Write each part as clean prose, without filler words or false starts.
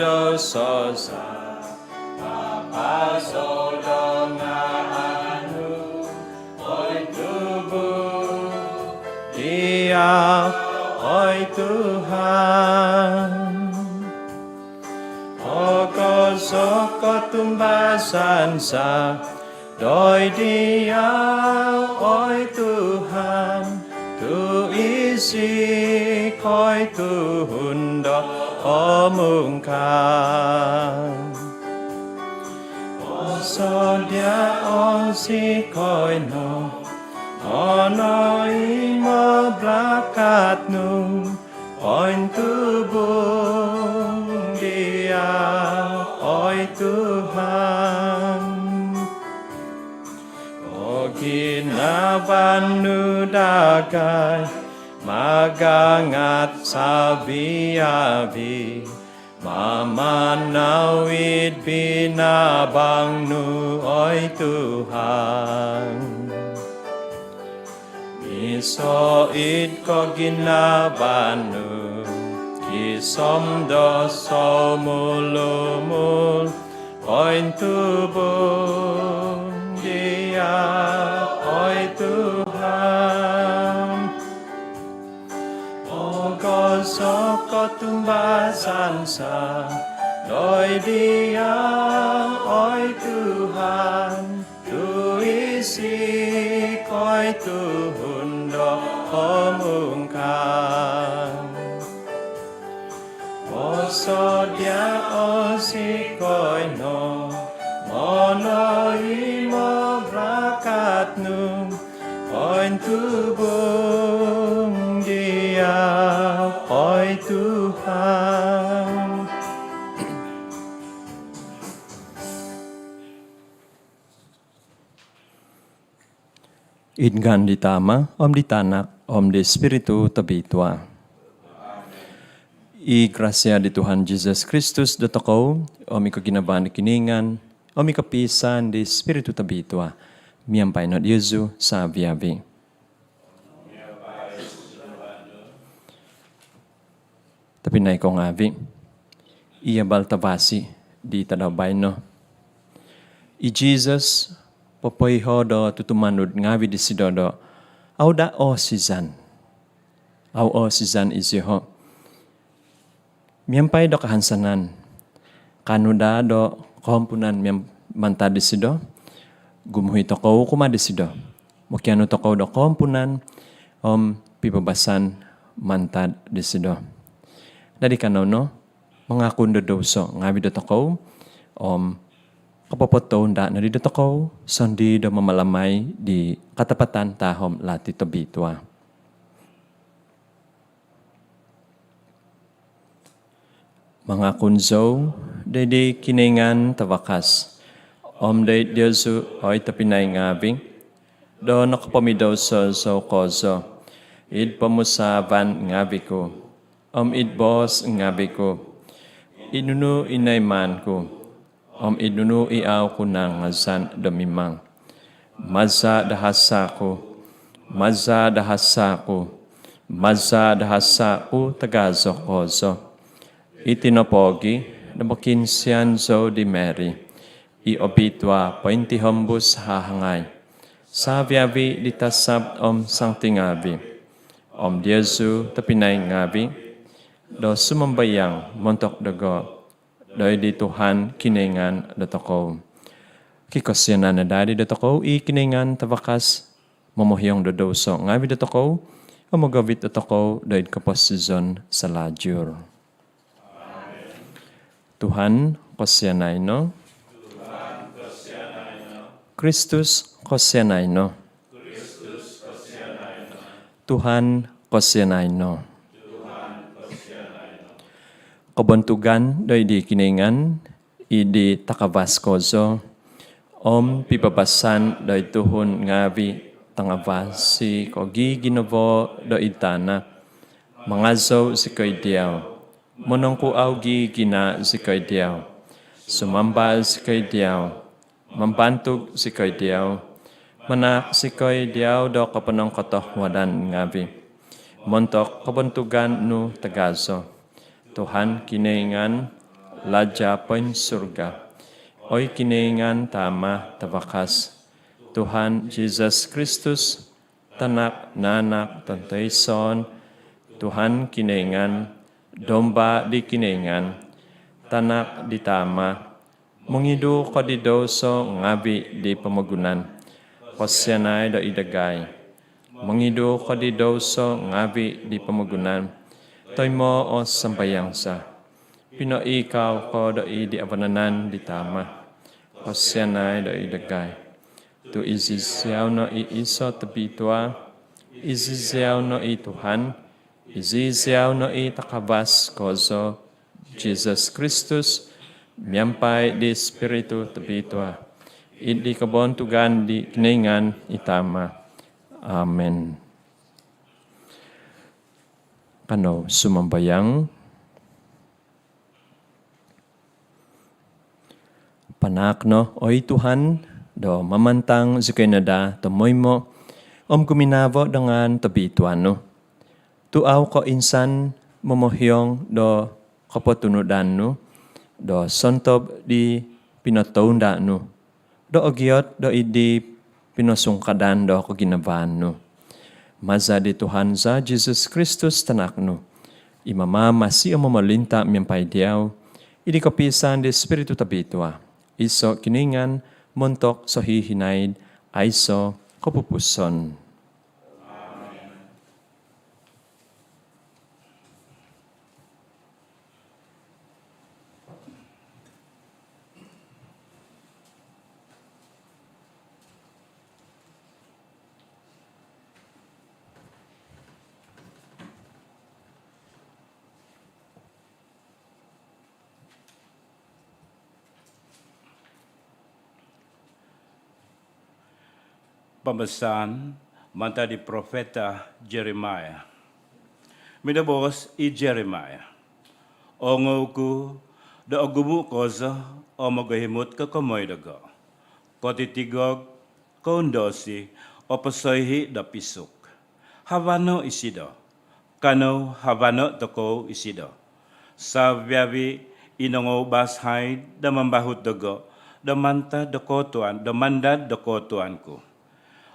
dosa Bapa solonganmu oi tubuh Dia oi Tuhan Oko soko tumbasan sa doi Dia oi Tuhan tu isi koi tuhundo omungkan Oso dia osi koi no ono imo blakatnu oin tubuh dia oi Tuhan O ginawan nu dagai magangat sabi-abi Mamanawid binabang nu oy Tuhan. Isoid ko ginaban nu, kisom doso mulumul, oy tubong dia oy Tuhan. O gosok ko tumbasan sa, doy dia oy Tuhan, tu isi ko'y tuhundo omungkang. Oso dia osi ko'y no, mono imo brakat nung, ko'y tubong dia ko'y Tuhan. Idgan di tama, om di tanak, om di spiritu tabitwa. I grasya di Tuhan Jesus Kristus datakaw, om ikaginaban di kiningan, om ikapisan di spiritu tabitwa. Miyampay not Yesu sa avi-avi. Tapi na ikong avi, iya baltabasi di tadabay no. I Jesus, popoyho do tutumanud ngawi di sidodo, au da o sizan. Au o sizan isiho. Miyampay do kahansanan. Kanuda do kompunan manta di sido. Gumuhi tokaw kuma di sido. Mukiano tokaw do kompunan pibabasan manta di sido. Dari kanaw no, mga kundodoso ngawi do tokaw kapapotaw na dito ko, sandi do mamalamay di katapatan tahom lati tabitwa. Mga kunzo, dede kiningan tawakas, de Diyosu oy tapinay ngabing, do nakapamidaw sa kozo, id pamusaban ngabi ko, id boss ngabi ko, inunu inayman ko, idunu iaw ko ng mazan damimang. Maza dahasa ko, maza dahasa ko, maza dahasa ko tagazo kozo. Itinopogi, nabakinsiyan zo di Mary, iobitwa pointi hombus hahangay. Sabi-abi ditasab sangtingabi, Diezu tapinay ngabi, do sumambayang montok dago, doy di Tuhan kiningan datako. Kikosyanan na dadi datako, kiningan tabakas, mamuhyong dodoso. Ngabi datako, umagavit datako, doy kaposizon sa lajur. Tuhan kosyanay no. Kristus kosyanay no. Tuhan kosyanay no. Kabuntugan doy di kiningan, idi takabaskozo, pipabasan doy tuhun ngavi tangabasi kogi ginabo doy itana, mangazo si koy diyaw, monongku augi gina si koy diyaw, sumambal si koy diyaw, mambantug si koy diyaw, manak si koy diyaw do kapanong katoh wadan ngavi, montok kabuntugan nu tagazo. Tuhan kiningan, ladya poin surga. Oy kiningan tama tabakas. Tuhan Jesus Kristus, tanak nanak tantayson. Tuhan kiningan, domba di kiningan, tanak di tama. Mungidu ko di doso ngabi di pamagunan. Kosyanay do idagay. Mungidu ko di doso ngabi di pamagunan. Toy mo o sambayang sa. Pino ikaw ko do di abananan di tama. Kosyanay do idagay. Tu izizyaw no iiso tabitwa. Izizyaw no Tuhan. Izizyaw no takabas kozo. Jesus Kristus. Miyampay di Espiritu tabitwa. Idi kabontugan di kiningan itama. Amen. Kano sumambayang. Panak no, oy Tuhan, do mamantang zikenada tomoy mo, kuminavo dengan tabituan no. Tuaw ko insan momohyong do kapotunudan no, do sontob di pinataunda no, do ogyot do idi pinosungkadan do ko ginabaan no. Maza di Tuhan za Jesus Kristus tanak no, imama masih mamalinta miyampay diyaw, idi kapisan di Espiritu tabitwa, iso kiningan montok so hihinaid, aiso kapupuson. Pembesan manta di profeta Jeremiah. Midabos i Jeremiah. Ongo ku da ogumu koza o magahimot ka kamoy daga. Kotitigog kondosi o pasoyhi da pisuk. Havano isido. Kano havano toko isido. Sa viavi inongo bashay da mambahut daga. Da manta dakotuan, da mandad dakotuanku.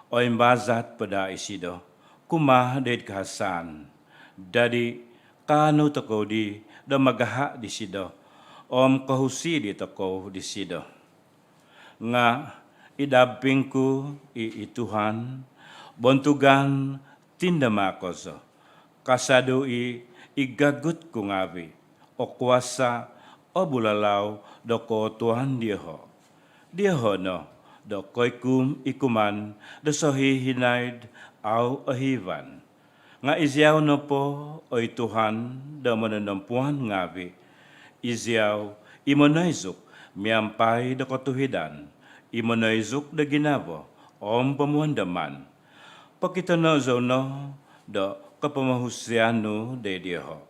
O imbazat pada isido, kumah ded kahasan, dari kanu toko di, da magaha di sido, kahusi di toko di sido. Nga idabingku Tuhan, bontugan tindamakoso, kasado igagut ku ngawi, o kuasa o bulalaw doko Tuhan Diho no, do koikum ikuman, do sohi hinaid au ahivan. Nga izyaw no po, oy Tuhan, do mananampuan ngavi. Izyaw, imonaizuk, miampay do kotuhidan. Imonaizuk da ginabo, pamuandaman. Pakita no zono, do kapamahusyano de diho.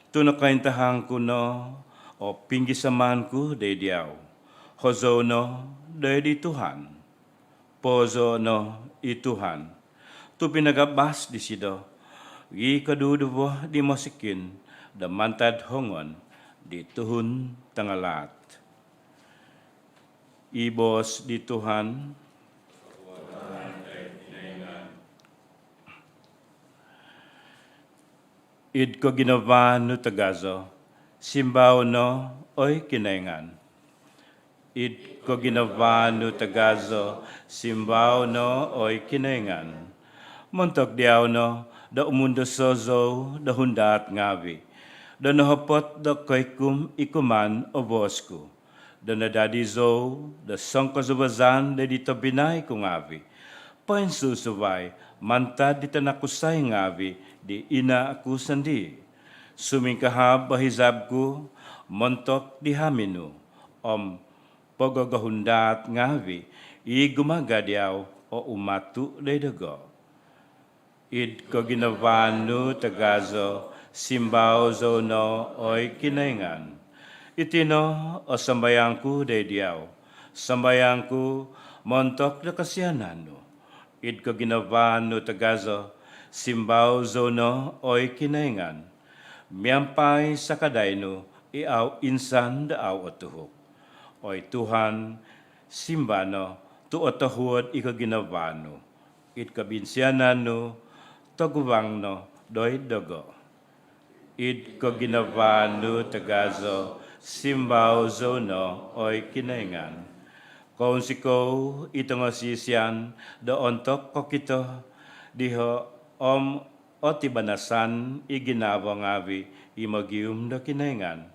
Tunakaintahang ko no, o pinggisaman ko de diyaw. Hozono, dari Tuhan, pozo no Tuhan, tu pinagabas di sido, i kadudubo di masikin, da mantad hongon di tuhun tangalat. Ibos di Tuhan, id ko ginawa no tagazo, simbaw no oy kinaingan. Id ko ginawa no tagazo, simbaw no oy kinaingan. Montok diaw no, da umundo sozo, da hundat ngavi. Da nahapot da kaikum ikuman o bosku. Da nadadizo, da sangkazubazan da dito binay ko ngavi. Painsusubay, mantad di tanakusay ngavi, di ina aku sandi. Sumingkahab bahizab ko, montok di haminu, pagagahundat ngavi, gumagadiaw o umatu dedago. Id ko ginavano tagazo, simbaw zono oy kinaingan. Itino o sambayangku dediaw, sambayangku montok na kasyanano. Id ko ginavano tagazo, simbaw zono oy kinaingan. Miyampay sa kadayno, iaw insan daaw o tuhok. Oy Tuhan, simbano, tu otahuod ikaginavano, it kabinsianano, tagubangno, doy dogo. Id kaginavano tagazo, simbaw zono, oy kinaingan. Kung siko itangasisyan, doontok ko kito, diho otibanasan, iginawa ngavi, imagium da kinaingan.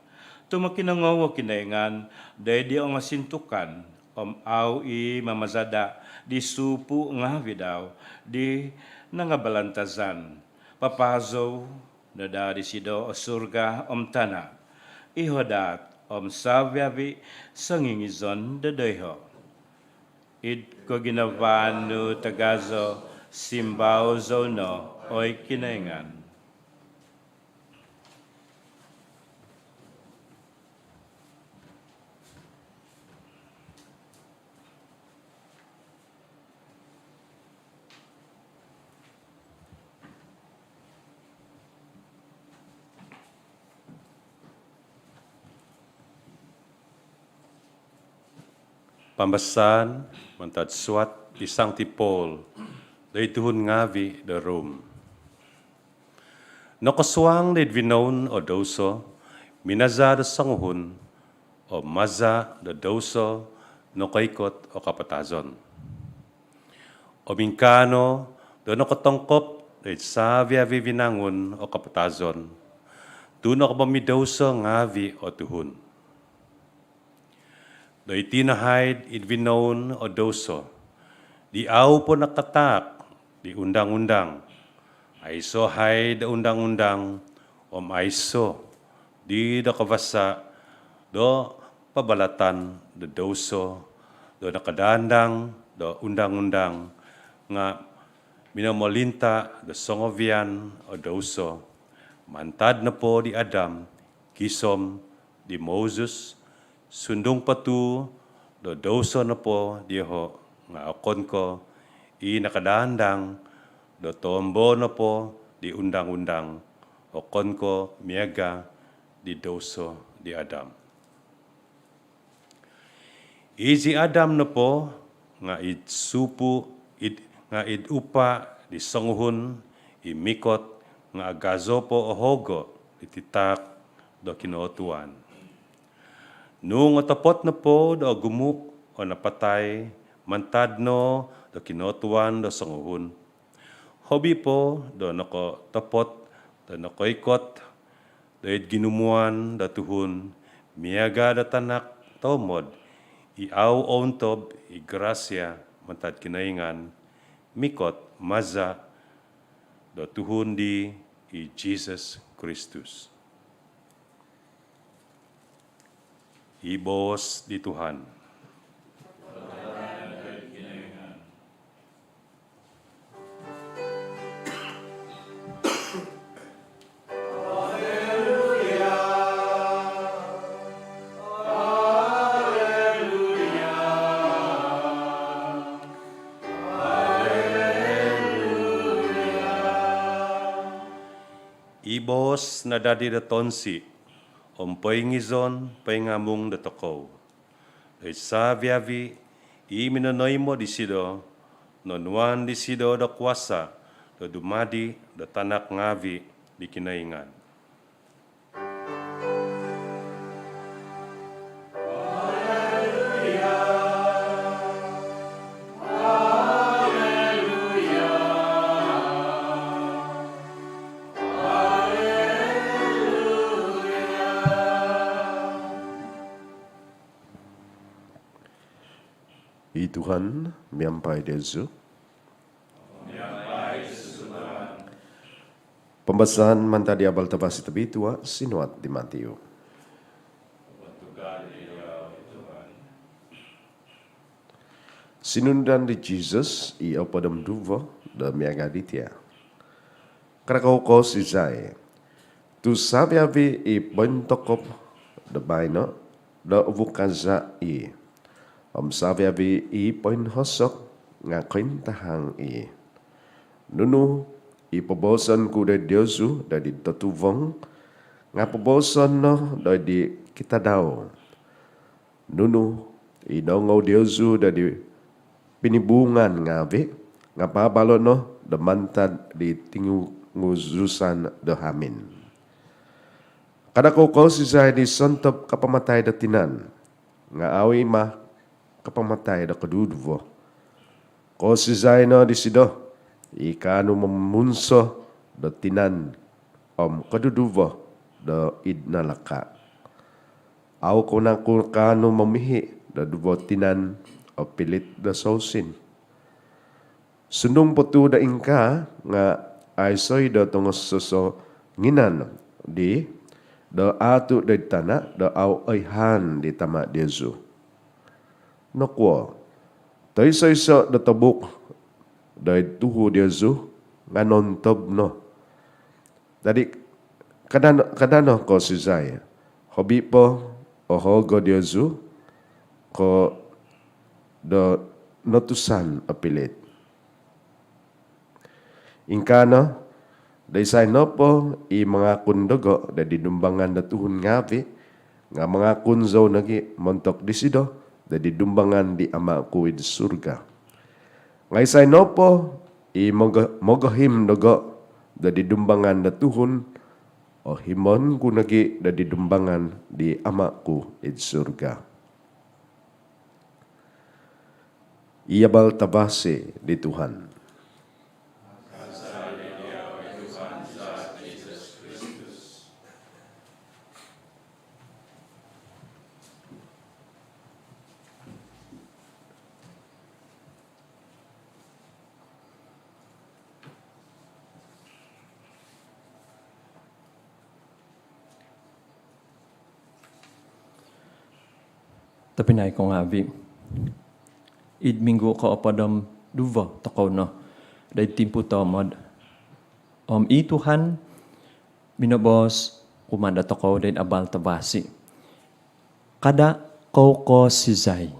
Tumakinangawa kinaingan, dahil di ang asintukan, au mamazada, di supu nga vidaw, di nangabalantazan. Papazo, na dari sido o surga tana, ihodat savyavi sangingizon dadoyho. Id ko ginavano tagazo, simbaw zono, oy kinaingan. Pambasan, mantad suat di Sancti Paul, day tuhun ngavi the Rome. No kaswang day vinon o doso, minaza da sanguhun, o maza da doso, no kaikot o kapatazon. O mingkano, do no katongkop, day savia vivinangun o kapatazon, tuno ka bamidoso ngavi o tuhun. Do itinahid idvinon o doso, di au po nakatak, di undang-undang, aiso hay da undang-undang, aiso, di da kavasa, do pabalatan, do doso, do nakadandang, do undang-undang, nga minamolinta, do songovian o doso, mantad na po di Adam, kisom, di Moses, sundong patu, do doso na po diho, nga akon ko, nakadandang, do tombo na po di undang-undang, akon ko miyaga di doso di Adam. Izi Adam na po, nga idsupu, nga idupa di sanguhun, imikot, nga agazo po o hogo, ititak do kinootuan. Nung otapot na po do gumuk o napatay, mantad no do kinotuan do sanguhun. Hobi po do nako tapot, do nako ikot, do ginumuan do tuhun, miyaga do tanak tomod, iaw ontob, igrasya, mantad kinaingan, mikot, maza, do tuhun di Jesus Kristus. Ibos di Tuhan. Ibos na dadi da tonsi, paingizon, paingamung da tokow. Sa viavi, iminanoy mo di sido, nonuan di sido da kuasa, da dumadi, da tanak ngavi, di kinaingan. Tuhan, miampai Yesus. Pembahasan mantadi abal tabasi tabi tua sinuat di Matiu. Sinundan di Jesus i opadam duvo da miaga ditia. Krakau ko si zai. Tu sabi avi i pointokop da baino da uvukaza i. Sabi avi i poin hosok nga tahang i. Nunu i pobosan ku da Diosu da di tatuvong nga pobosan no da di kita daw. Nunu i nongaw Diosu da di pinibungan nga vi nga pabalo no da mantad di tinguzusan da hamin. Kada ko si zay di sontop kapamatay da tinan nga awi ma kapamatay da kadudvo. Ko si zay no di sido, ikano mamunso da tinan kadudvo da idnalaka. Aw ko na kano mamihi da duvo tinan o pilit da sausin. Sundong potu da ingka nga aisoy da tungos soso nginan di da atu da tanah da aw ayhan di tama Yesu. Nokwo, tayo sa isa da tabuk dahil tuho Yesu nga nontob no. Dari kadano ko si Zaya, hobi po o hogo Yesu ko do notusan apilit. Ingkano, dahil sa no po i mga kundogo da dinumbangan na tuhon ngavi nga mga kunzo nagi montok disido dadi dumbangan di Amaku id surga. Ngay say nopo, mogohim nogo dadi dumbangan na tuhon, o himon ku nagi dadi dumbangan di Amaku id surga. Iyabal tabasi di Tuhan. Tapi na ko nga vi. Id minggu ko opadam duva takaw no. Dahil timpo tamad. I Tuhan, minabos kumanda takaw dahil abal tabasi. Kada ko sizay.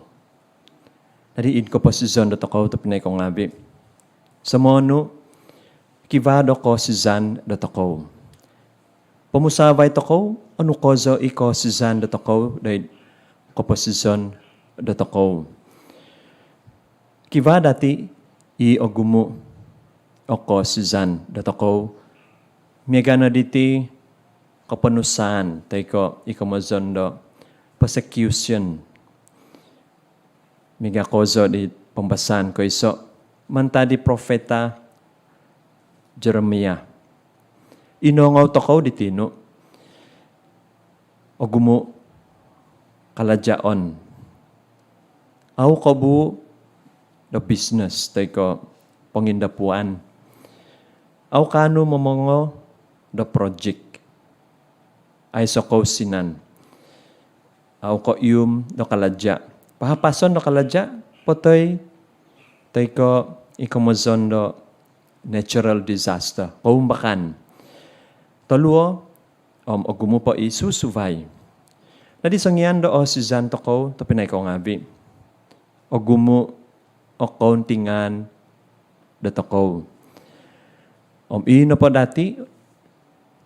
Nariid ko pa si Zon da takaw tapi na ko nga vi. Sa mono, kivado ko si Zan da takaw. Pamusabay takaw, ano ko zo iko si Zan da takaw dahil komposisyon datako. Kiva dati i ogumu oko sizan datako. Miagana diti kapanusan tayo ikamazon do persecution. Miga kozo di pembasan ko iso manta di profeta Jeremia. Inongaw takaw ditino. Ogumu kalajaon. Aw kabu the business tayo pangindapuan. Aw kano mamongo the project. Ay so kausinan. Aw ko the kalaja. Pahapason the kalaja, potoy tayo ikamazon the natural disaster. Kaumbakan. Taluo, agumo pa isusuvay. Nadi sangyan do si Zanto ko, tapi na ko ngabi. O gumo, o kauntingan, dato ko. Na po dati,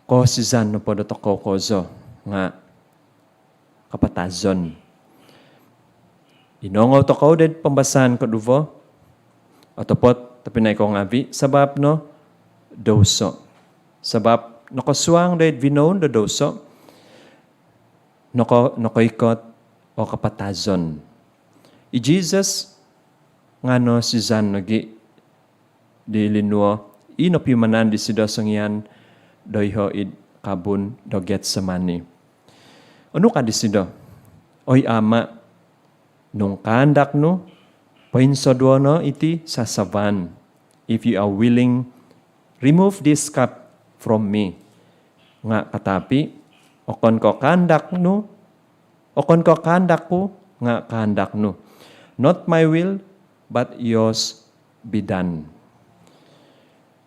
ko si Zan na po dato ko kozo, nga kapatazon. Inongaw to ko, dahil pambasan ko duvo. O tapot, tapi na ko ngabi, sabab no, doso. Sabab, nakaswang dahil vinon do doso, nakoikot o kapatazon. I Jesus, nga no si Zan nagi di linuo, inapimanan di sidosong yan, doyho id kabun do Getsemani. Ano ka di sido? Oy ama, nung kandak no, painsodwa no iti sasavan. If you are willing, remove this cup from me. Nga katapi, okon ko kandak no, okon ko kandak ko, nga kandak no. Not my will, but yours be done.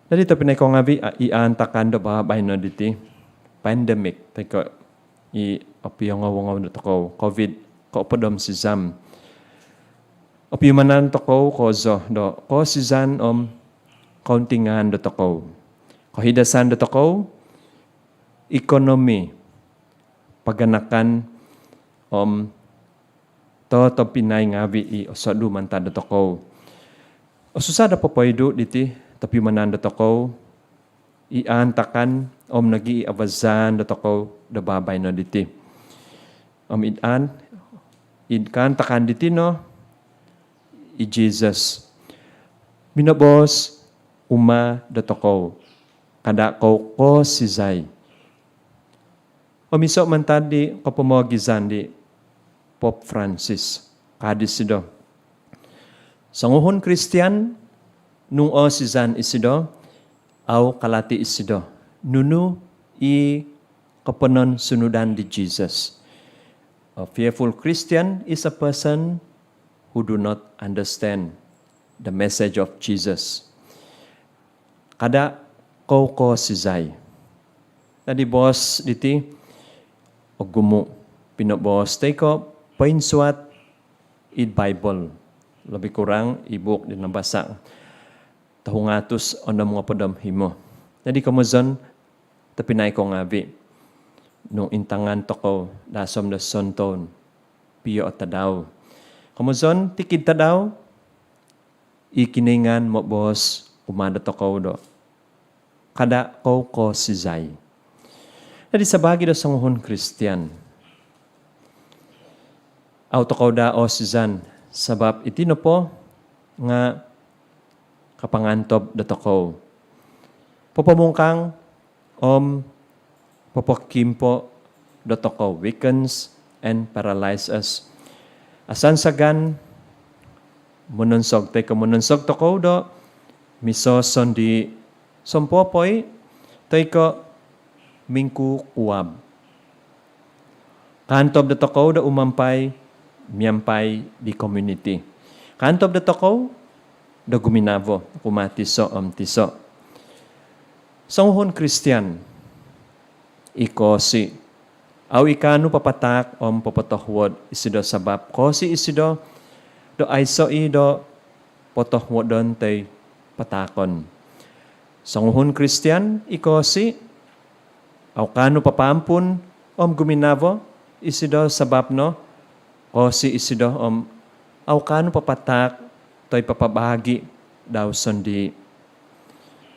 Dito pinay ko nga iantakan do ba no diti pandemic. Teko opiyong ngawangaw na to COVID, ko podom si Zam. Opiyumanan to ko zo do, ko si Zan kauntingan do to ko. Kahidasan do to ko, economy, paganakan to pinay ngabi i osadu mantado to ko. O susada po pwede diti tapi mananda to ko iantakan nagi-avazan do to ko da babay no diti. Idkantakan diti no i Jesus. Minabos do to ko kada ko si Zay. Miso man tadi kapamagizan di Pope Francis. Kadis sido. Sanguhon Christian, nung si Zan isido, aw kalati isido. Nunu i kapanon sunudan di Jesus. A fearful Christian is a person who do not understand the message of Jesus. Kada ko si Zay. Tadi bos diti, gumo pinobos tayo painsuat in Bible. Lebih kurang ibuk din nabasa. Tahungatus o na mga padam himo. Jadi kamazon tapinay ko ngabi. Nung intangan to ko dasom na sonton piyo at tadaw. Kamuzon, tikid ta daw, ikiningan mo bos, umada to ko do. Kada ko si Zay. Jadi sa bagi do sanguhon Kristiyan, auto ko da o si Zan, sabab itino po nga kapangantob da to ko. Popamungkang popokimpo da to ko, weakens and paralyzes. Asan sagan, mununsog tayo mununsog to ko do, misoson di sompopoy, tayo ko mingku kuwab. Kantob da to ko do umampay, miyampay di community. Kantob da to ko do guminavo, kumatiso tiso. Sanguhon Kristiyan, iko si aw ikano papatak papatohwod isido sabab ko si isido do aiso do potohwodon tay patakon. Sanguhon Kristiyan, iko si aw kano papampun guminavo isido sabab no ko si isido aw kano papatak toy papabahagi daw sondi.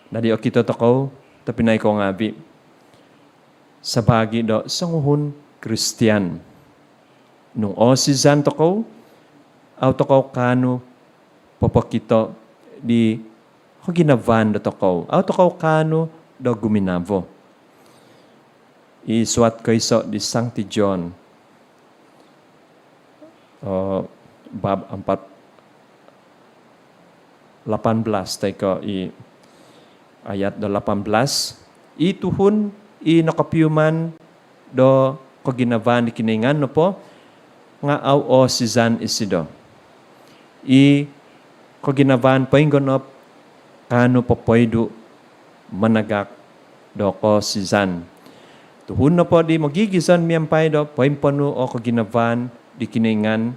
Nadi o kito toko tapinay ko ngabi sa bagi do sanguhon Kristiyan. Nung osizan toko, aw toko kano popokito di ginavan do toko. Aw toko kano do guminavo. Isuat ko iso di Sancti John. Bab 18 tayo ayat do 18. Ituhun nakapyuman do koginavan di kiningan no po nga aw o sizan isido. Koginavan paingonop kano popoydu managak do ko sizan. Tuhun no po di magigizan miyampay do paimpono o koginavan di kiningan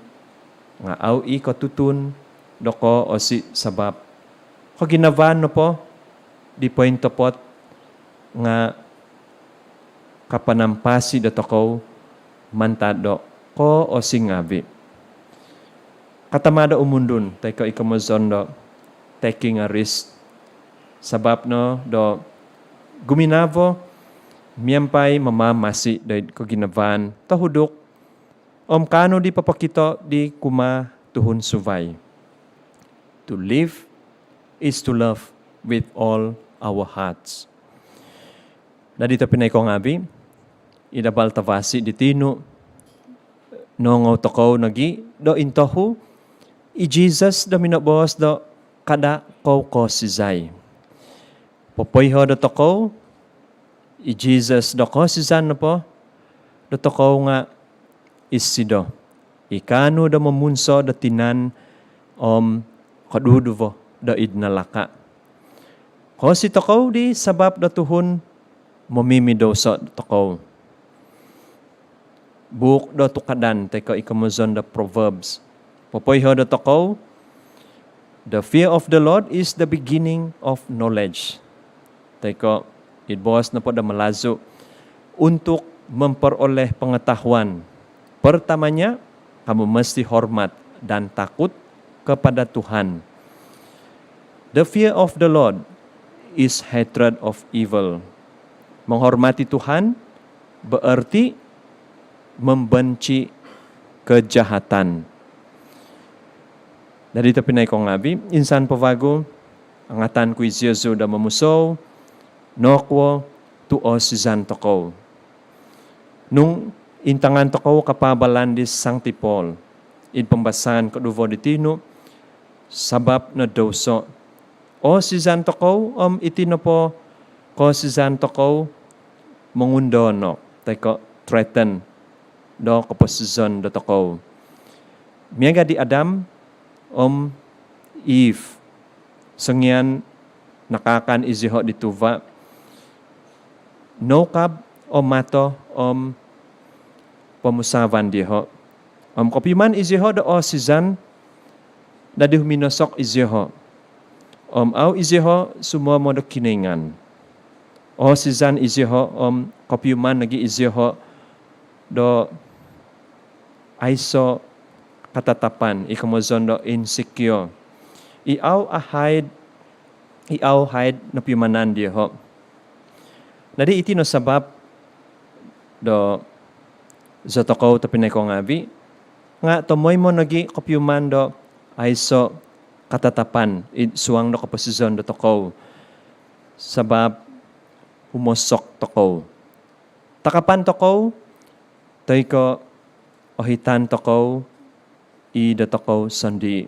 nga aw katutun do ko o si sabab. Koginavan no po di pointopot nga kapanampasi da toko mantado ko o singabi. Katamada umundun, tayo ikamazon do taking a risk. Sabab no do guminavo, miyampay mamamasi do ko ginavan, tahudok, kano di papakito di kuma tuhun suvay. To live is to love with all our hearts. Na dito pinay ko ngabi, idabal tavasi ditino, nongaw toko nagi, do intohu, Jesus do minabos do kada ko si Zay. Popoyho do toko, Jesus do ko si Zan na po, do toko nga isido. Ikano do mamunso do tinan kaduduvo do idnalaka. Ko si toko di sabab do tuhun momimido sa toko. Book do tukadan, teko ikamuzon the Proverbs. Popoyho do toko, the fear of the Lord is the beginning of knowledge. Teko, idbuwas na po da malazo untuk memperoleh pengetahuan. Pertamanya, kamu mesti hormat dan takut kepada Tuhan. The fear of the Lord is hatred of evil. Menghormati Tuhan berarti membenci kejahatan. Dari tapinay ko ngabi, insan pavago, angatan ko Yesu da mamuso, nokwo tuo si Zantoko. Nung intangan toko kapabalan di Sancti Paul, in pembasahan kaduvo ditino, sabab na doso. O si Zantoko, itino po, ko si Zantoko, mengundono, teko threaten, do kaposizon do toko. Miyaga di Adam, Eve, sengyan nakakan iziho dituva, no kab mato pamusavan diho. Kopiman iziho do o sizan, dadi huminosok iziho. Au iziho semua mo do kiningan. O sizan iziho kopiman nagi iziho do aiso katatapan, ikamozondo insecure. Iaw hide na pimanan di ho. Nadi iti no sabab do zotoko tapinay ko ngabi, nga tomoy mo nagi kopyuman do aiso katatapan, suwang no kaposisyon do toko. Sabab umosok toko. Takapan toko, toy ko ohitan toko, ida toko sandi.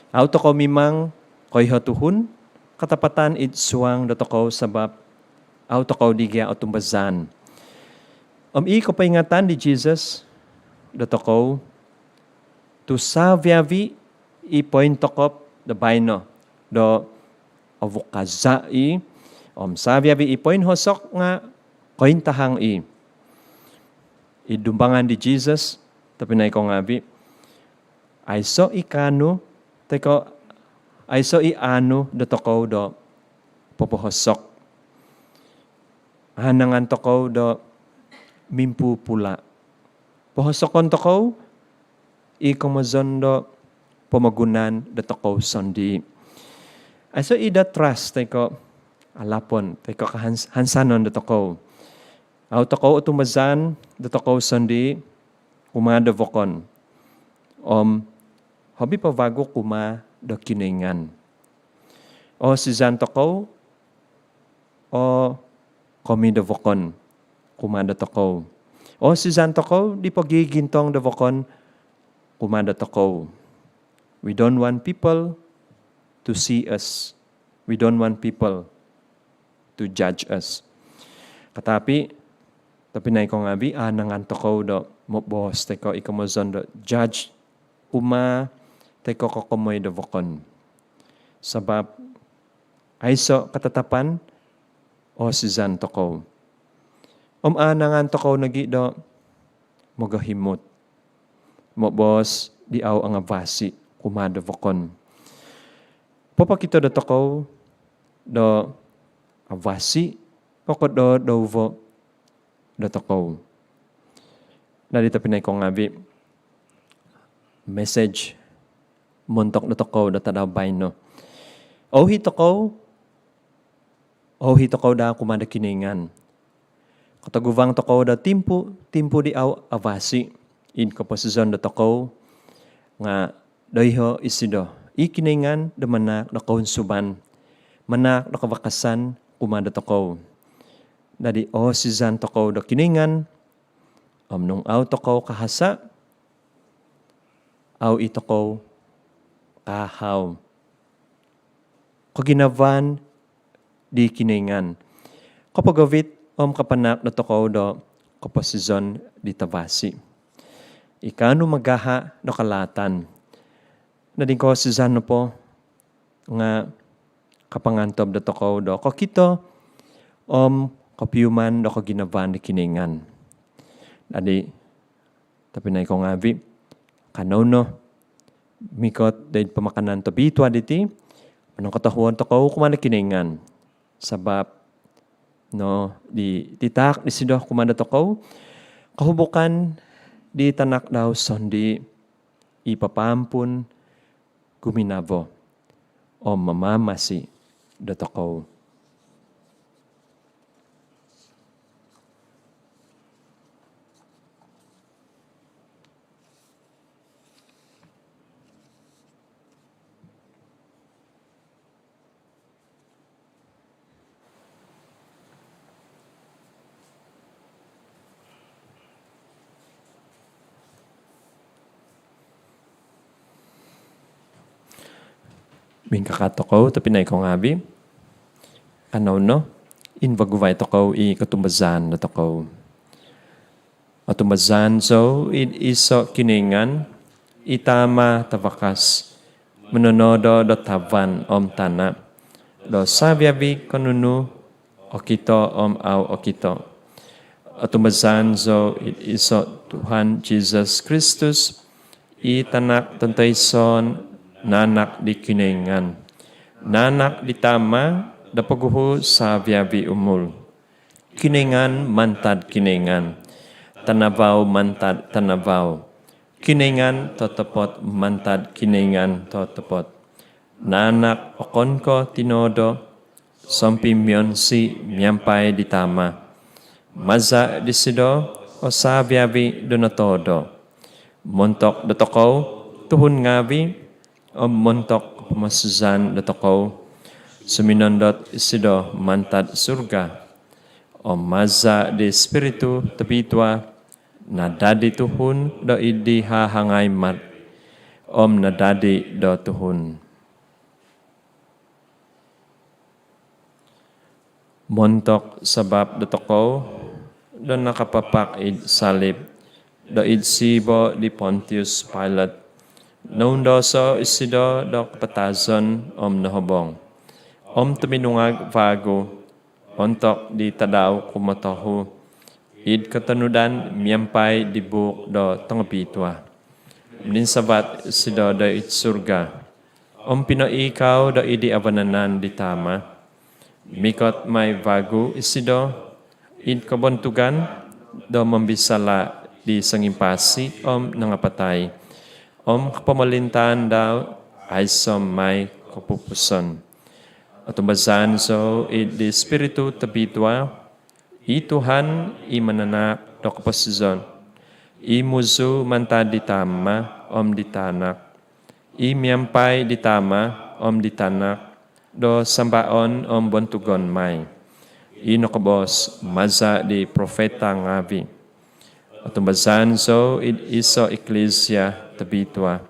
Aw toko mimang koy hatuhun, katapatan suwang do toko sabab aw toko digya o tumbazan. Ko paingatan di Jesus, do toko, tu savyavi ipoin tokop do baino, do avukazai, savyavi ipoin hosok nga koin tahang idumbangan di Jesus, tapi na ko ngabi, aiso ikano, teko, aiso iano do toko do popohosok. Hanangan toko do mimpu pula. Pohosokon toko, ikomozon do pamagunan do toko sondi. Aiso ida trust, teko, alapon, teko kahansanon do toko. Aw toko utumazan, do toko sondi, kumada vokon. Hobi pavago kuma do kiningan. O si Zan toko, o komi do vokon, kumada toko. O si Zan toko, di pagigintong do vokon, kumada toko. We don't want people to see us. We don't want people to judge us. Katapi, tapi na ko ngabi, nangan toko do, mo boss, teko ikamozon do, judge, uma, teko kokomoy do vokon. Sabab, aiso katatapan, o si Zan toko. Nangan toko nagi do, mogahimot. Mo boss, di aw ang avasi, kumado vokon. Popakito do toko, do avasi, poko do dovo, do toko. Narito pinay ko ngabi, message, muntok do toko, do tadaw bayno. Ohi toko da kumada kiningan. Kataguvang toko da timpo di aw avasi. In kaposisyon da toko, nga doiho isido. Ikiningan da manak da kaunsuban. Manak da kawakasan kumada toko. Dadi si Zan toko da kiningan. Nung aw toko kahasa. Aw itoko kahaw. Kaginavan di kiningan. Kapagavit kapanak na toko do kaposisyon di tabasi. Ikano magaha no kalatan. Nading ko si Zan po nga kapangantob do toko do kakito kapiyuman do kaginavan di kiningan. Adi tapi na ko ngabi kanono mikot dahil pamakanan to bitwa diti anong katahuan to ko kumanda kiningan sabab no di titak di sido kumanda to ko kahubukan di tanak daw sondi ipapampun guminavo o mamamasi do to ko. Bingkakato ko, tapi na ikaw ngabi. No? Invaguvay to ko, ikatumazan na to ko. Atumazan so, iso kiningan, itama tavakas, manonodo do tavan tana. Do sabyabi kanunu, okito aw okito. Atumazan so, iso Tuhan Jesus Kristus, itanak tantayson, nanak di kiningan. Nanak di tama, dapaguho sa biyabi umul. Kiningan, mantad kiningan. Tanabaw, mantad tanabaw. Kiningan totopot mantad kiningan totopot. Nanak okon ko tinodo, sompimyon si miyampai ditama. Maza disido o sabiabi donatodo. Montok dotokaw, tuhun ngabi, o montok masuzan dotokaw. Suminondot isido mantad surga. O maza di spiritu tabitwa, nadadi tuhun do idi hahangay mat. Om nadadi do tuhun. Montok sabab dotokaw, do nakapapak id salib, do id sibo di Pontius Pilate. Naundoso isido do kapatazon om nahobong. Om tuminungag vago, ontok di tadaw kumatahu, id katanudan miyampai di buk do tangapitwa. Minsabat isido do id surga. Om pinoikaw do idi abananan di tama. Mikot may vago isido, id kabontugan, do mambisala di sangimpasi om nangapatay. Om kapamalintaan daw ay som may kapupuson. Atumbazan so id di spiritu tabitwa, i Tuhan i mananak do kapasizon. I muzu mantad di tama om ditanak. I miyampai di tama om ditanak. Do sambaon om bontugon may. I nakabos maza di profeta ngavi. Atumbazan so id iso eklesia tabitwa.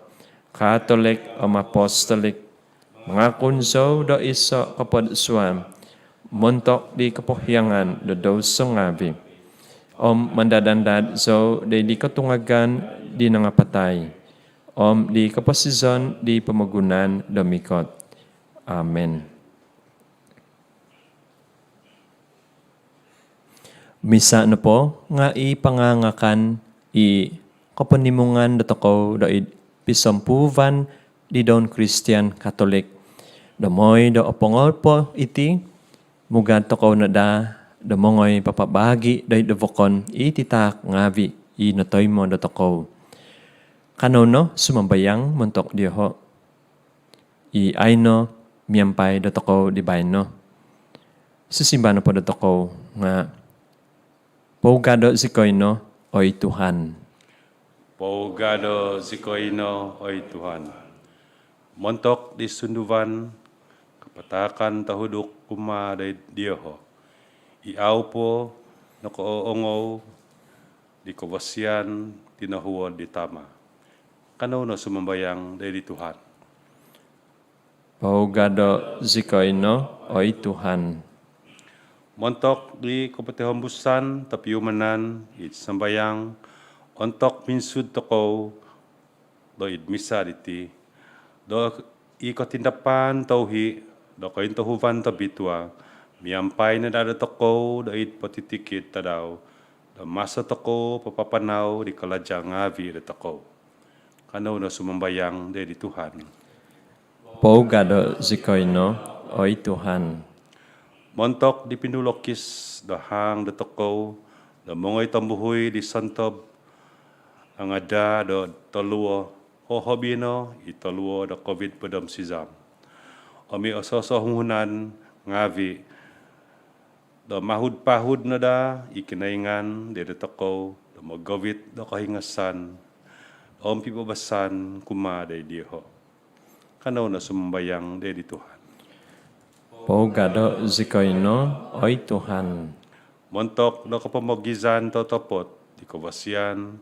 Katolik om apostolik. Mga kunso do iso kapodsuam. Montok di kapohyangan do doso ngavi. Om mandadandad so di katungagan di nangapatay. Om di kaposizon di pamagunan domikot. Amen. Misa na po, nga ipangangakan kapanimungan datako do pisampuvan di Don Christian Catholic. Damoy do opongol po iti, mugad takaw na da mongoy papabagi do idavokon ititak ngavi, inatoy mo datako. Kanono, sumambayang montok diho. Ayno, miyampai datako di bayno. Sisimba na po datako nga pogado zikoyno oy Tuhan. Pogado zikoino oy Tuhan. Montok di sunduvan, kapatakan tahuduk kuma day Diyoho. Iaw po nakooongaw di kabasyan tinahuod di tama. Kano sumambayang day di Tuhan. Pogado zikoino oy Tuhan. Montok di kapatihombusan tapiumanan it sambayang ontok minsud toko do it misa diti do ikatindapan tauhi do kain tahuvan tabitwa miampay na dada toko do it patitikit tadaw do masa toko papapanaw di kalajang ngavi da toko. Kano sumambayang di Tuhan. Pogado zikoino oy Tuhan. Montok di pinulokis dahang datoko da mongoy tambuhoy di santob ang ada do taluo hohobino italuo da COVID padam sizam. Omi ososo hungunan ngavi da mahud-pahud na da ikinaingan di datoko da magawit da kahingasan om pipabasan kuma day Diho. Kano sumbayang di Tuhan. Pogado zikoino oy Tuhan. Montok na kapamagizan totopot, di kabasyan,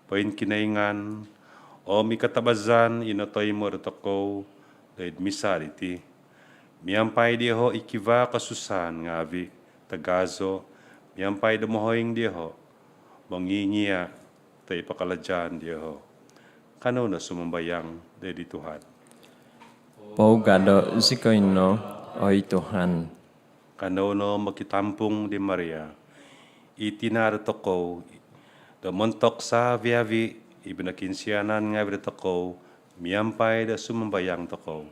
pain kinaingan, o mikatabazan inatoy mo ratako, dahil misa iti. Miyampay diho ikiva kasusan ngavi, tagazo, miyampay damohoying diho, mangingiya, tayo pakaladyan diho. Kano sumambayang dahil Tuhan. Pogado zikoino oy Tuhan. Kano makitampung di Maria, itinarotoko, da montok sa viavi, ibinakinsyanan nga toko, miyampay da sumambayang toko.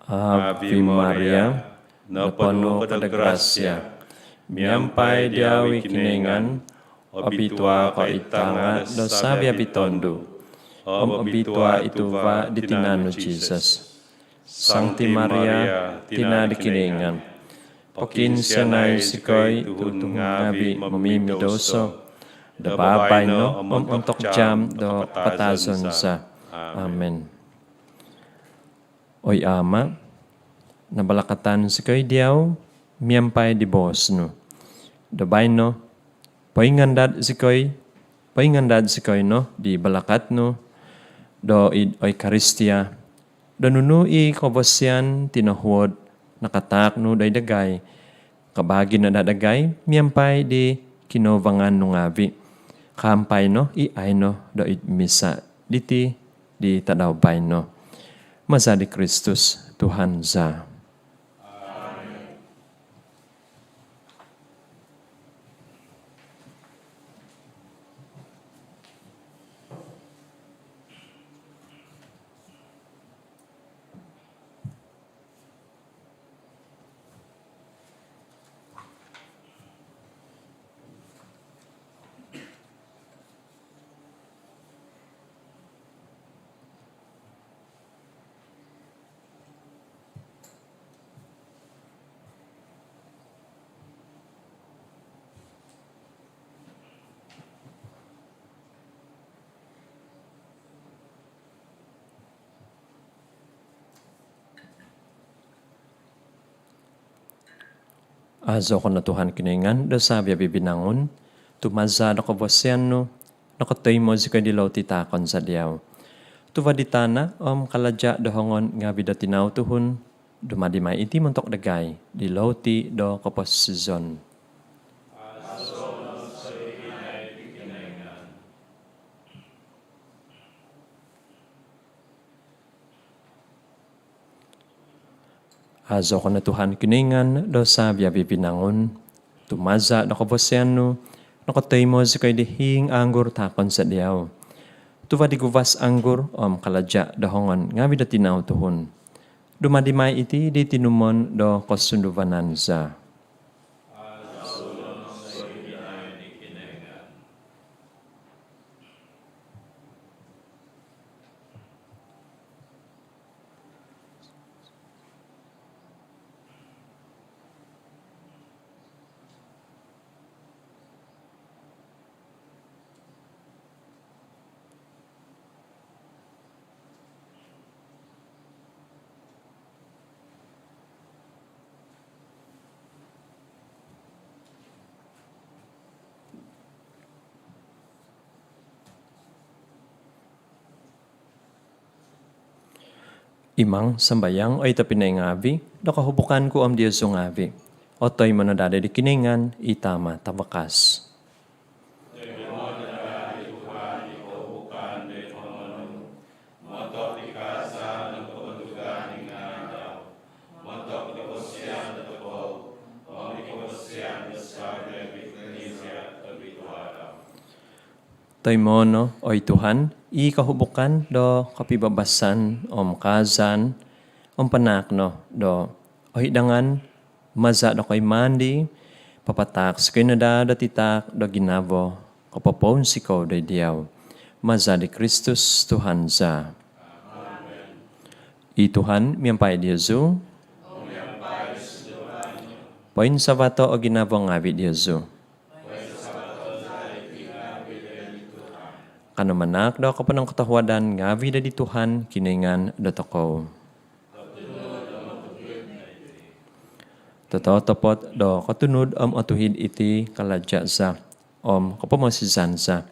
Ave Maria, napuno ka da grasya, miyampay diawi kiningan, Obitua ko itanga do sabia bitondu. Obitua ituva di tinanu Jesus. Sancti Maria, tina dikiningan. Pokin senay sikoy tutung ngabi mamimidoso. Dababay no untuk jam do patason sa. Amen. Oy ama, nabalakatan sikoy diyaw, miyampay di bos no. Dabay no, paingandad sikoy no, di balakat no, do oy karistia. Danunu i kobosyan tinahuod nakatak no daydagay. Kabagi na dadagay, miyampay di kinovangan no ngabi. Kampay no, i ay no, do it misa. Diti, di tadawbay no. Masa di Kristus, Tuhan za. Azo ko na Tuhan kiningan, do sabi bibinangon, tumaza na kabosyan no, nakatoy mo si kadilaw titakon sa diyaw. Tuvaditana, kaladya dohongon nga bida tinaw tuhon, dumadimay iti montok dagay, dilaw ti do kapos sizon. Azo ko na Tuhan kiningan, do sabya bibinangon, tumaza na kabosyan no, nakatoy mo si kadihing anggur takon sa diyaw. Tuvadiguvas anggur, kaladya dahongon nga bida tinaw tuhon. Dumadimay iti di tinumon do kosunduvanan za. Imang sambayang ay tapinay ngabi, nakahubukan ko am Diyos yung ngabi. Otoy manadada di kiningan, itama tabakas. Toy mono, oy Tuhan, i kahubukan do kapibabasan kazan panak no do oy dangan maza do koy mandi papatak skoy nada do titak do ginavo kapapon siko do diyaw maza di Kristus Tuhan za. I Tuhan miyampay di Yesu. Poin sabato o ginavo ngabi di Yesu. Kanamanak daw ka pa ng katahwadan nga vida di Tuhan kiningan datako. Totoo tapot do katunod atuhid iti kaladya sa kapamasisan sa.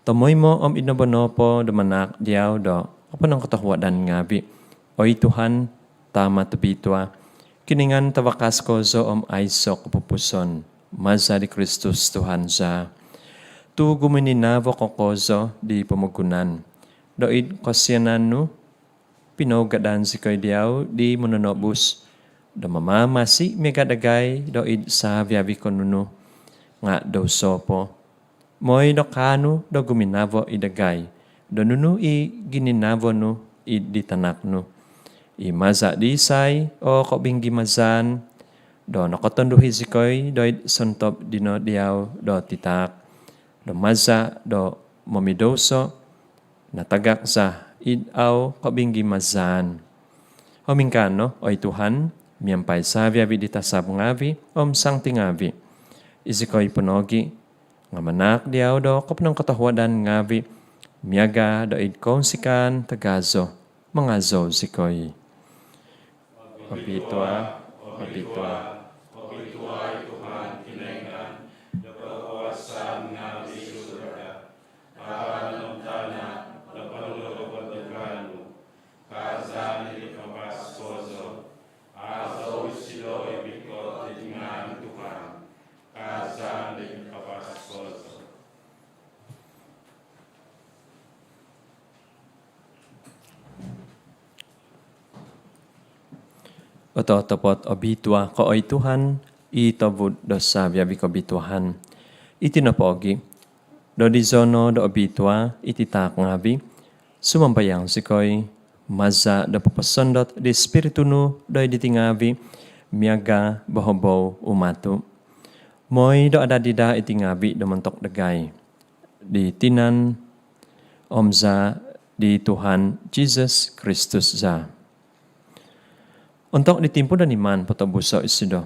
Tamoy mo inabonopo damanak diyaw do ka pa ng katahwadan nga vi. Oy Tuhan tama tubitwa kiningan tawakas ko zo aiso kapupuson. Maza di Kristus Tuhan sa. Tu gumininavo kokozo di pamagunan. Doid kosyanan no, pinogadan si koy diyaw di mononobus. Do mamamasi megadagay doid sa viavi konuno nga do sopo. Moy do kanu do guminavo idagay. Do nunu i gininavo no i ditanak no. I maza di say o kobing gimazan. Do nakotonduhi si koy doid sontop dino diyaw do titak. do maza do momidoso, natagak sa idaw kabinggi mazan. O mingkano, oy Tuhan, miyampay sabi avi dita sabong avi, sangting avi. Isikoy punogi, nga manak diaw do kapnang katahwadan ngavi, miyaga do idkong sikan tagazo, mga zo sikoy. Opitwa, opitwa. Ototopot obitwa ko oy Tuhan, itabud do sabya vi kabituhan. Itinapogi, do dizono do obitwa, ititak ngavi, sumambayang sikoy, maza do papasondot di spiritu nu do ditingavi, miyaga bahobaw umatu. Moy do adadida itingavi do mentok dagay. Di tinan omza di Tuhan Jesus Kristus za. Untuk ditimpo dan iman patabusa isido.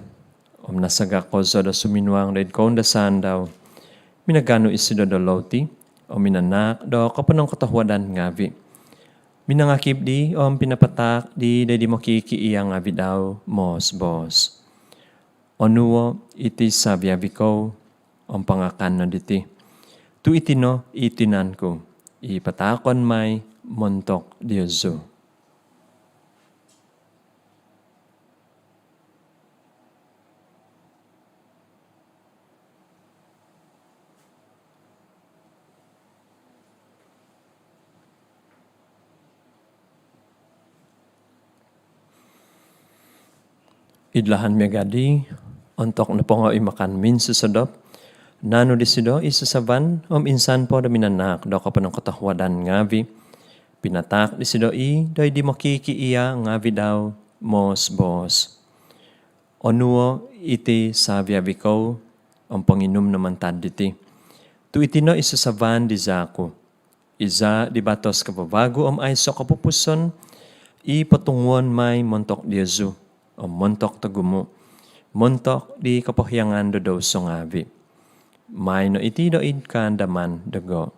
Nasagak ko sa da suminuang da idkong da sandaw. Minagano isido da loti. Minanak do kapanong katahwadan ngavi. Minangakip di pinapatak di makikiiyang ngavi daw mos bos. Onuo iti sabyabi ko pangakan na diti. Tu itino itinan ko. Ipatakon may montok Diyoso. Idlahan megadi, ontok na po nga imakan min susadop, nano disido isasaban, insan po da minanak, do ka pa ng katahwadan ngavi, pinatak disido do di makikiiya ngavi daw, mos bos. Onuo iti sabyabi ko, panginom naman taditi. Tu itino isasaban di zako, iza di batos kababago ayso kapupuson, ipatungon may montok Diyoso. Montok tagumo, montok di kapahyangan do daw songavi. May no iti do id kandaman dago.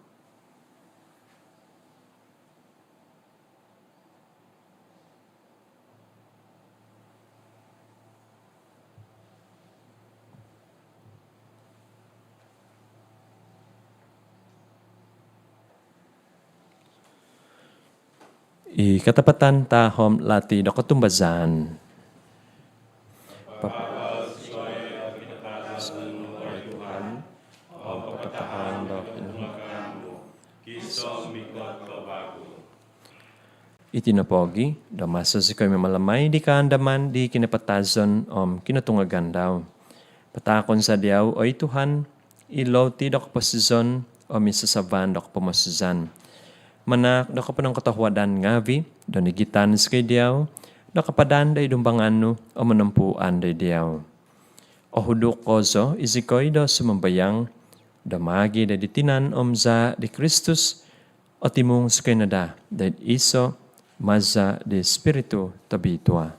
Katapatan tahom lati do katumbazan. Itinapogi, damasa si kayo malamay di kaandaman di kinapatazon kinatungagan daw. Patakon sa diyaw, oy Tuhan, ilaw ti do kapasizon isasaban do kapamasizan. Manak do kapanang katahwadan ngavi, do nigitan si kayo diyaw, do kapadan day dumbangan no manampuan day diyaw. O huduk kozo, isikoy do sumambayang, damagi day ditinan za di Kristus, o timong si kayo nada, day iso, maza de spiritu tabitwa.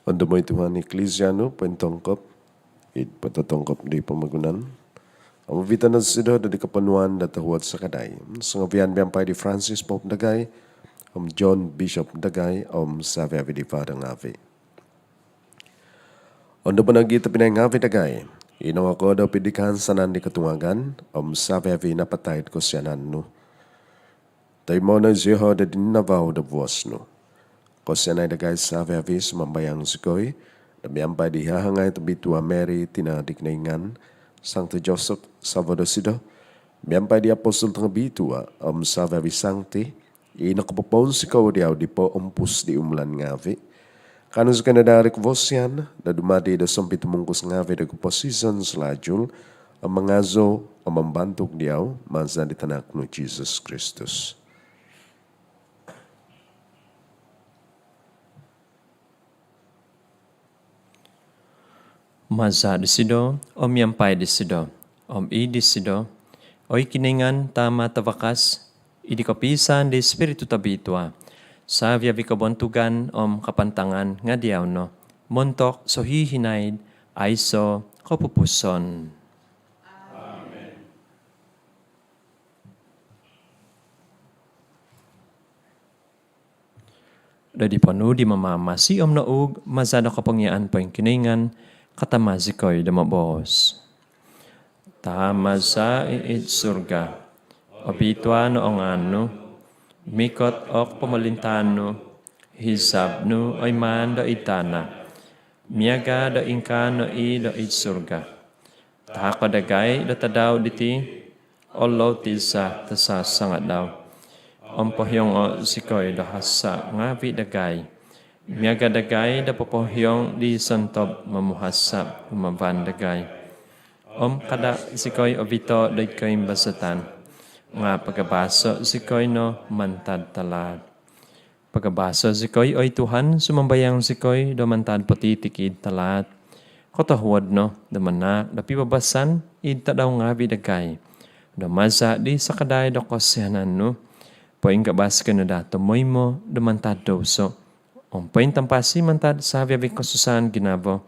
Ando mo Tuhan Eklesiano, pentongkop, patatongkop di pamagunan. Ang vitan na sido da di kapanuan da tahuat sa kaday. Sa ngavian biyampay di Francis Pope Dagay, John Bishop Dagay, Savi di Father Ngavi. Ando pa nagita pinay Ngavi Dagay, inaw ako daw pidikan sanan di katungagan, Savi napatayit ko siyanan no. Tay mo na ziho da dinavaw da buwas no. Ko siyanay dagay Savi sumambayang sikoy, na biyampay di hahangay tabitua Mary tinadiknaingan, Sancto Joseph Salvador Sido, biyampay di apostol tanga bitua, Savi Sancti, inakapapon sikaw diyaw di po umpus di umlan ngavi. Kano sa kanadarik vosyan, na dumadi da sampit mungkus ngavi da kuposisan selajul, ang mga zo, ang mambantuk diyaw, mansa di tanak no Jesus Kristus. Maza disido, om yampay disido, om i disido, oy kiningan tama tawakas, idi kapisan di Espiritu tabitwa, sa viavi kabontugan om kapantangan nga diyaw no, montok so hihinaid, ay so kapupuson. Dadi panu di mamamasi om naug, mazado kapangyaan po yung kiningan, katamazi ko'y damabos. Tama sa iit surga, obitwa noong ano, mikot ok pamalintano, hisab no ay man do itana, miyaga do inka no i do it surga. Takadagay do tadaw diti, olo tisa tasa sangat daw. Om pohyong o sikoy do hasa ngavi dagay. Miyaga dagay da popohyong di santob mamuhasap umaban dagay. Om kada sikoy obito do ikoy basatan. Nga pagabaso sikoy no mantad talad. Pagabaso sikoy oy Tuhan sumambayang sikoy do mantad patitikid talad. Kotahuad no do manak da pibabasan id tadaw ngavi dagay. Do maza di sakaday do kosyanan no. Poing kabas ka na dato moy mo dumantad doso. Poing tampasi mantad sa viavi kosusan ginabo.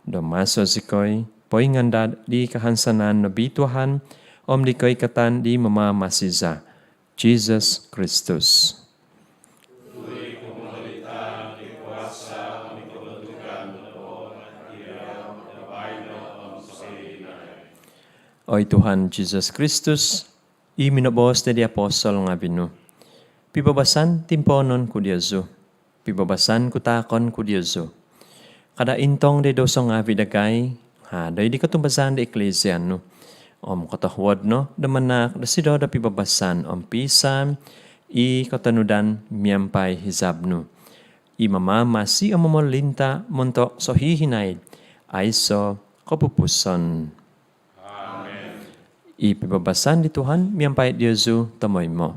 Domaso sikoy, poing andad di kahansanan no bituhan, di koy katan di mamamasiza. Jesus Christus. Oy Tuhan Jesus Christus, iminobos na di apostol nga binu. Pibabasan timponon ku Diyoso. Pibabasan ku takon ku Diyoso. Kada intong de doso nga vidagay, day di katumbasan de eklesia no. Om katahuad no, damanak da sido da pibabasan om pisan, i katanudan miyampay hizab no. I mamamasi ang mamalinta montok so hihinaid, ay so kapupuson. Amen. I pibabasan di Tuhan, miyampay Diyoso tamoy mo.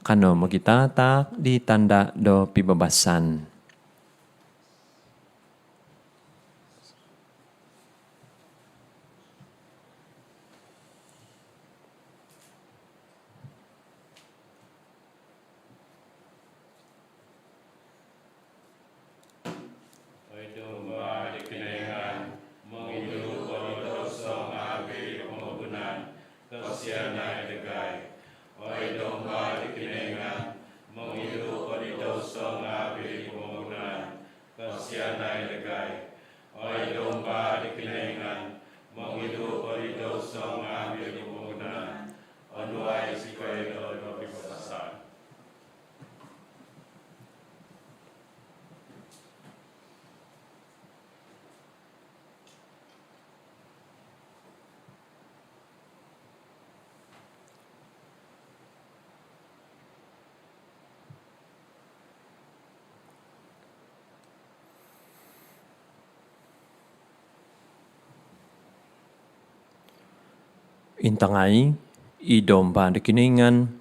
Kano magitatak di tanda do pibabasan. Intangay, idomba de kiningan,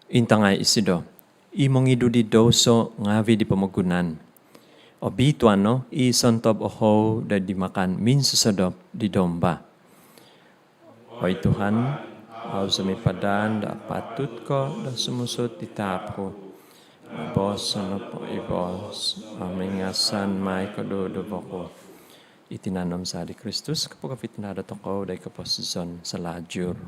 intangay isido. Imong idu di doso ngavi di pamagunan. Obituan no, isontob oho da di makan minsusodop di domba. Hoy Tuhan, au sumipadan da patut ko da sumusot di tapo. Bos ano po ibos, amingasan may kadodo ko. Itinanom sa di Kristus, kapag kapitnada to ko, day kaposison sa lajur.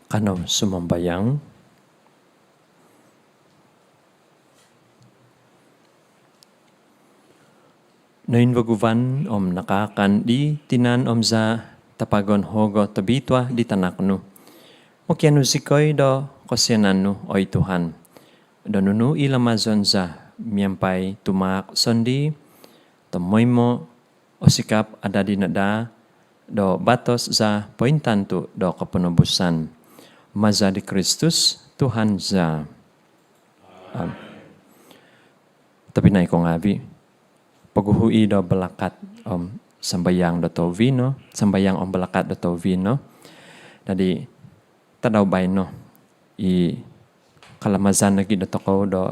Kano sumambayang. Noin vaguvan nakakan di tinan za tapagon hogo tabitwa di tanakno. Mokianu sikoy do kosyananu oy Tuhan. Donunu ilamazon za miyampay tumak sondi tamoy mo o sikap ada di nada do batos za pointantu do kapenubusan. Maza di Kristus Tuhan za. Tapi na iko ngabi. Paguhui do belakat sambayang do tovino, sambayang belakat do tovino. Jadi tadaw bay no i kalamazan lagi do toko do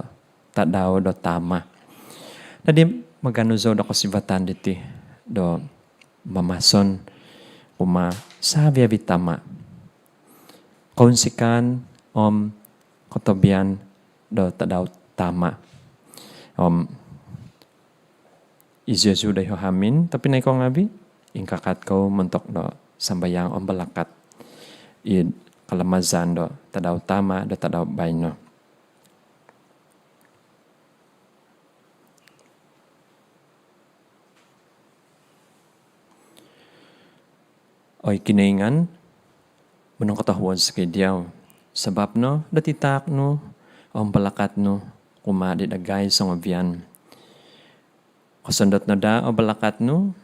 tadaw do tama. Jadi maganuzo do kasibatan diti do mamason uma sabi abitama. Konsikan kotobian do tadaw tama. Isu dahi hamin, tapi naik kong abi, ingkakat kau mentok do sambayang belakat. I kalamazan do tadaw tama do tadaw bayno. Oy kinaingan, menong katahuan sa kediyaw. Sebab no, datitak no, belakat no, kumadi dagay sa ngabian. Kasundot na da o balakat no,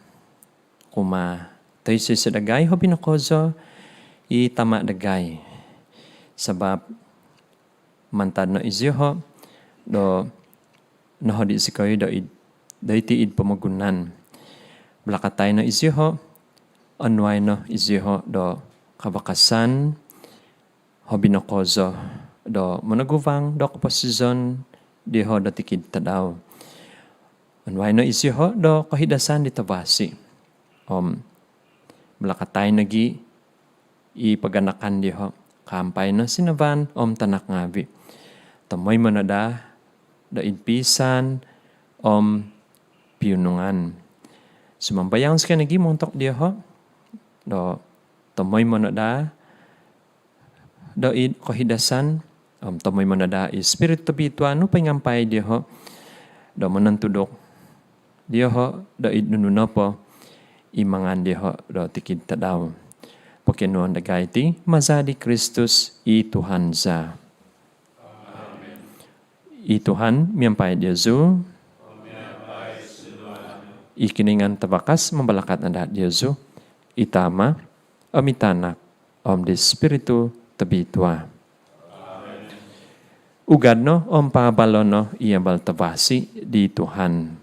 kuma tayo sa dagay, ho binakozo, itama dagay. Sabab, mantad no izyo do nohodi si kayo do itiid pamagunan. Balakat tayo no izyo anway no izyo do kabakasan, ho binakozo, do managuvang do kaposizon, di ho do tikid tadaw. Anway no isiho do kahidasan di tabasi. Malakatay nagi ipaganakan diho. Kampay no sinaban tanak ngabi. Tamoy mo na da inpisan piyunungan. Sumambayang ska nagi montok diho. Do tamoy mo na da kahidasan. Tamoy mo na da espiritu bituano pangampay diho. Do manantudok. Diho do idnuno po imangan diho do tikid tadaw. Pokinuan dagay ti maza di Kristus i Tuhan za. I Tuhan miyampay Diyosu. Ikiningan tabakas membalakat na Diyosu. Itama amitanak di Espiritu tabitwa. Ugad no pabalo no iyabal tabasi di Tuhan.